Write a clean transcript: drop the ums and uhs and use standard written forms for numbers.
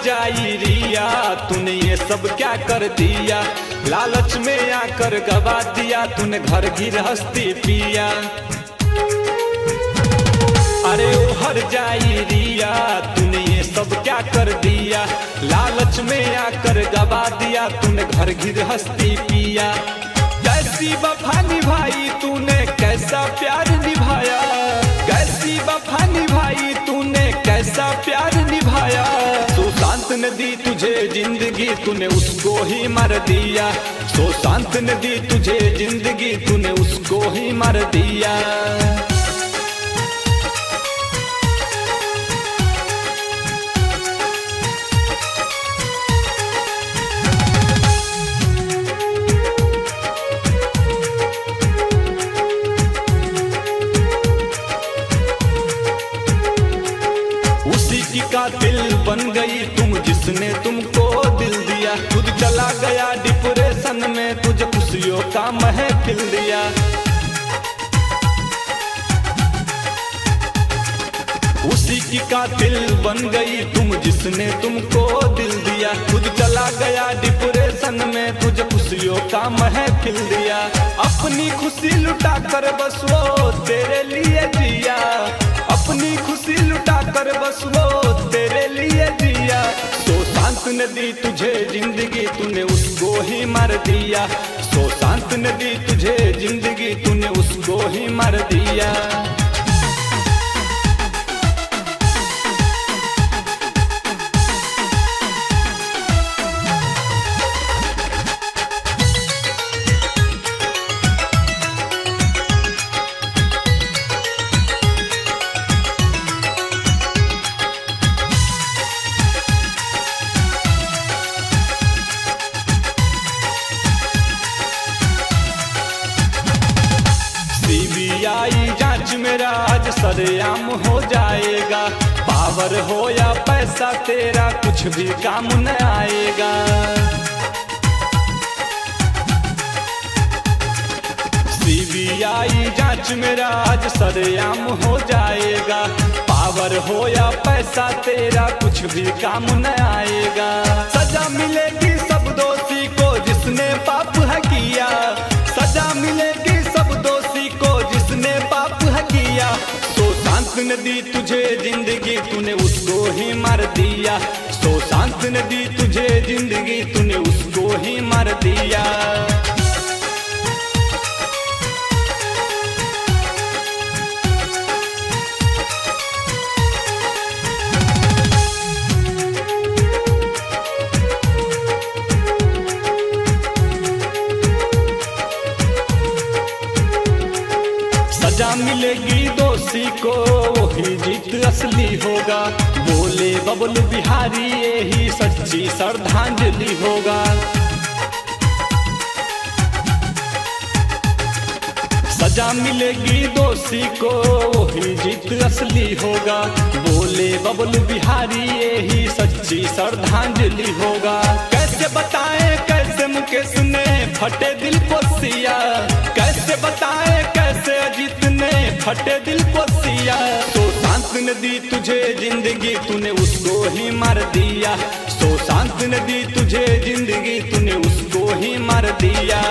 जाई रिया, तूने ये सब क्या कर दिया। लालच में आकर गवा दिया तूने घर गृहस्थी पिया। अरे ओ हर जाई रिया, तूने ये सब क्या कर दिया। लालच में आकर गवा दिया तूने घर गृहस्थी पिया। कैसी वफा निभाई तूने, कैसा प्यार निभाया। कैसी वफा निभाई तूने, कैसा प्यार निभाया। सुशांत ने दी तुझे जिंदगी, तूने उसको ही मार दिया। सुशांत ने दी तुझे जिंदगी, तूने उसको ही मार दिया। की कातिल बन गई तुम, जिसने तुमको दिल दिया। खुद चला गया डिप्रेशन में, तुझे खुशियों का महफिल दिया। उसी की कातिल बन गई तुम, जिसने तुमको दिल दिया। खुद चला गया डिप्रेशन में, तुझे खुशियों का महफिल दिया। अपनी खुशी लुटा कर बस वो तेरे लिए जिया। अपनी खुशी लुटा कर बस वो तेरे लिए जिया। सुशांत ने दी तुझे जिंदगी, तूने उसको ही मार दिया। सुशांत ने दी तुझे जिंदगी, तूने उसको ही मार दिया। सीबीआई जांच मेरा आज सरेआम हो जाएगा। पावर हो या पैसा तेरा कुछ भी काम न आएगा। सीबीआई जांच मेरा आज सरेआम हो जाएगा। पावर हो या पैसा तेरा कुछ भी काम न आएगा। सजा मिलेगी सब दोषी को जिसने पाप है किया। सजा मिलेगी सब दोषी को जिसने पाप है किया। सुशांत ने दी तुझे जिंदगी, तूने उसको ही मार दिया। सुशांत ने दी तुझे जिंदगी, तूने उसको ही मार दिया। सजा मिलेगी दोषी को, वही जीत असली होगा। बोले बबलू बिहारी, यही सच्ची श्रद्धांजलि होगा। सजा मिलेगी दोषी को, वही जीत असली होगा। बोले बबलू बिहारी, यही सच्ची श्रद्धांजलि होगा। कैसे बताएं कैसे मुकेश ने फटे दिल को सिया। कैसे बताएं कैसे अजीत ने फटे दिल को सिया। सुशांत ने दी तुझे जिंदगी, तूने उसको ही मार दिया। सुशांत ने दी तुझे जिंदगी, तूने उसको ही मार दिया।